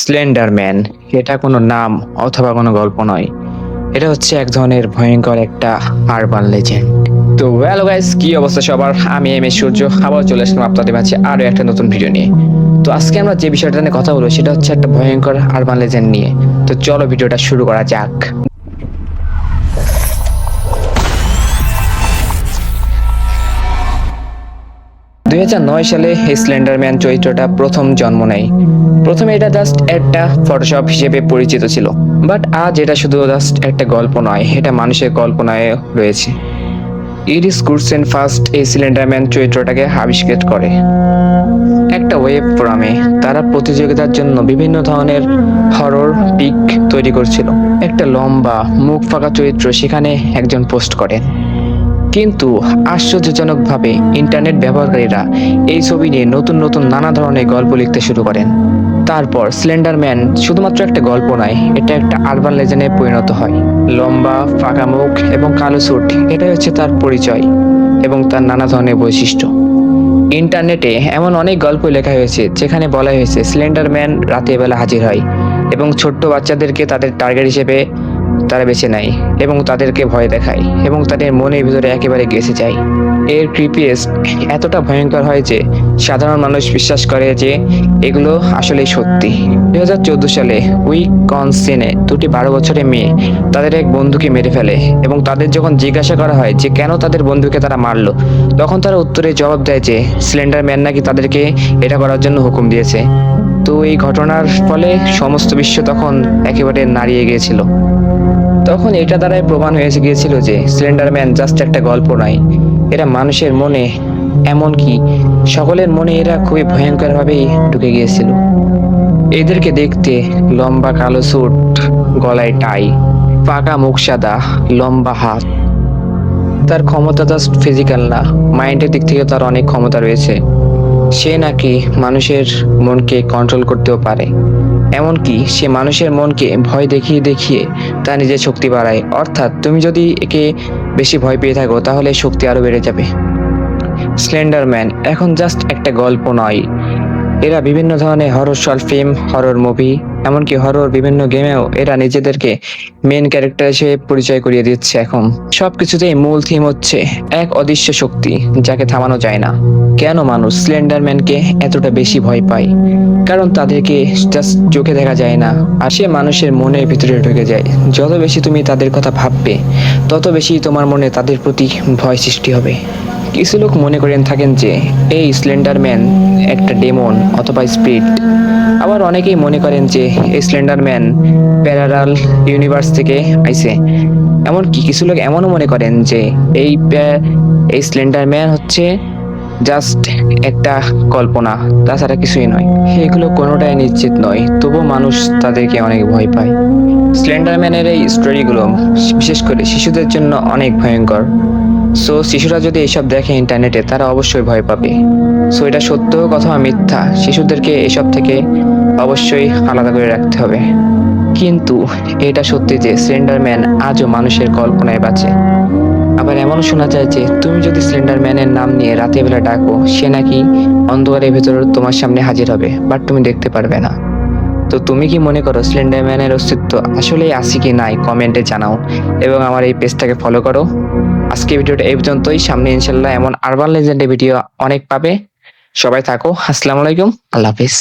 স্লেন্ডারম্যান এটা কোনো নাম অথবা কোনো গল্প নয়। এটা হচ্ছে এক ধরনের ভয়ঙ্কর একটা আরবান লেজেন্ড। তো হ্যালো গাইস, কি অবস্থা সবার? আমি এম এস সূর্য, আবার চলে আসলাম আপনাদের মাঝে আরো একটা নতুন ভিডিও নিয়ে। তো আজকে আমরা যে বিষয়টা নিয়ে কথা বলবো সেটা হচ্ছে একটা ভয়ঙ্কর আরবান লেজেন্ড নিয়ে। তো চলো ভিডিওটা শুরু করা যাক। 2009 সালে এই স্লেন্ডারম্যান চরিত্রটা প্রথম জন্ম নেয়। প্রথমে এটা জাস্ট একটা ফটোশপ হিসেবে পরিচিত ছিল, বাট আজ এটা শুধু জাস্ট একটা গল্প নয়, এটা মানুষের কল্পনায় রয়েছে। ইরিস কুরসেন ফার্স্ট এই স্লেন্ডারম্যান চরিত্রটাকে আবিষ্কার করে একটা ওয়েব ফোরামে। তারা প্রতিযোগিতার জন্য বিভিন্ন ধরনের হরর পিক তৈরি করছিল। একটা লম্বা মুখ ফাঁকা চরিত্র সেখানে একজন পোস্ট করেন, কিন্তু আশ্চর্যজনকভাবে ইন্টারনেট ব্যবহারকারীরা এই ছবি নিয়ে নতুন নতুন নানা ধরনের গল্প লিখতে শুরু করেন। তারপর স্লেন্ডারম্যান শুধুমাত্র একটা গল্প নয়, এটা একটা আরবান লেজেন্ডে পরিণত হয়। লম্বা ফাঁকা মুখ এবং কালো স্যুট, এটাই হচ্ছে তার পরিচয় এবং তার নানা ধরনের বৈশিষ্ট্য। ইন্টারনেটে এমন অনেক গল্প লেখা হয়েছে যেখানে বলা হয়েছে স্লেন্ডারম্যান রাতের বেলা হাজির হয় এবং ছোট্ট বাচ্চাদেরকে তাদের টার্গেট হিসেবে তারা বেছে নেয় এবং তাদেরকে ভয় দেখায় এবং তাদের মনের ভিতরে একেবারে গেঁথে যায়। এর ক্রিপিয়েস্ট এতটা ভয়ঙ্কর হয় যে সাধারণ মানুষ বিশ্বাস করে যে এগুলো আসলে সত্যি। 2014 সালে উইসকনসিনে দুটি 12 বছরের মেয়ে তাদের এক বন্ধুকে মেরে ফেলে এবং তাদের যখন জিজ্ঞাসা করা হয় যে কেন তাদের বন্ধুকে তারা মারলো, তখন তারা উত্তরে জবাব দেয় যে স্লেন্ডারম্যান নাকি তাদেরকে এটা করার জন্য হুকুম দিয়েছে। তো এই ঘটনার ফলে সমস্ত বিশ্ব তখন একেবারে নাড়িয়ে গিয়েছিল। তখন এটা দ্বারাই প্রমাণ হয়ে গিয়েছিল যে স্লেন্ডারম্যান জাস্ট একটা গল্প নয়, এরা মানুষের মনে, এমনকি সকলের মনে এরা খুবই ভয়ঙ্করভাবেই ঢুকে গিয়েছিল। এদেরকে দেখতে লম্বা কালো স্যুট, গলায় টাই, পাকা মুখ, সাদা লম্বা হাত। তার ক্ষমতা জাস্ট ফিজিক্যাল না, মাইন্ডের দিক থেকে তার অনেক ক্ষমতা রয়েছে। সে নাকি মানুষের মনকে কন্ট্রোল করতেও পারে, এমনকি সে মানুষের মনকে ভয় দেখিয়ে দেখিয়ে তার নিজের শক্তি বাড়ায়। অর্থাৎ তুমি যদি একে বেশি ভয় পেয়ে থাকো তাহলে শক্তি আরো বেড়ে যাবে। স্লেন্ডারম্যান এখন জাস্ট একটা গল্প নয়, এরা বিভিন্ন ধরনের horror short film, horror movie, এমনকি হরর বিভিন্ন গেমেও এরা নিজেদেরকে মেন ক্যারেক্টার হিসেবে পরিচয় করিয়ে দিচ্ছে। এখন সবকিছুতেই মূল থিম হচ্ছে এক অদৃশ্য শক্তি যাকে থামানো যায় না। কেন মানুষ স্লেন্ডারম্যানকে এতটা বেশি ভয় পায়? কারণ তাদেরকে জাস্ট চোখে দেখা যায় না, আর সে মানুষের মনের ভিতরে ঢুকে যায়। যত বেশি তুমি তাদের কথা ভাববে, তত বেশি তোমার মনে তাদের প্রতি ভয় সৃষ্টি হবে। কিছু লোক মনে করেন থাকেন যে এই স্লেন্ডারম্যান একটা ডেমন অথবা স্পিরিট। আবার অনেকেই মনে করেন যে এই স্লেন্ডারম্যান প্যারালাল ইউনিভার্স থেকে আইছে। এমনকি কিছু লোক এমনও মনে করেন যে এই স্লেন্ডারম্যান হচ্ছে জাস্ট একটা কল্পনা, তাছাড়া কিছুই নয়। এগুলো কোনোটাই নিশ্চিত নয়, তবুও মানুষ তাদেরকে অনেক ভয় পায়। স্লেন্ডারম্যানের এই স্টোরিগুলো বিশেষ করে শিশুদের জন্য অনেক ভয়ঙ্কর। সো শিশুরা যদি এসব দেখে ইন্টারনেটে, তারা অবশ্যই ভয় পাবে। সো এটা সত্য কথা মিথ্যা, শিশুদেরকে এসব থেকে অবশ্যই আলাদা করে রাখতে হবে। কিন্তু এটা সত্যি যে স্লেন্ডারম্যান আজও মানুষের কল্পনায় বাঁচে। আবার এমনও শোনা যায় যে তুমি যদি স্লেন্ডারম্যানের নাম নিয়ে রাতের বেলা ডাকো, সে নাকি অন্ধকারের ভেতর তোমার সামনে হাজির হবে, বাট তুমি দেখতে পারবে না। তো তুমি কি মনে করো স্লেন্ডারম্যানের অস্তিত্ব আসলেই আছে কি নাই? কমেন্টে জানাও এবং আমার এই পেজটাকে ফলো করো। আজকে ভিডিওটা এই পর্যন্তই, সামনে ইনশাল্লাহ এমন আরবান লেজেন্ডের ভিডিও অনেক পাবে। সবাই থাকো, আসসালামু আলাইকুম, আল্লাহ হাফিজ।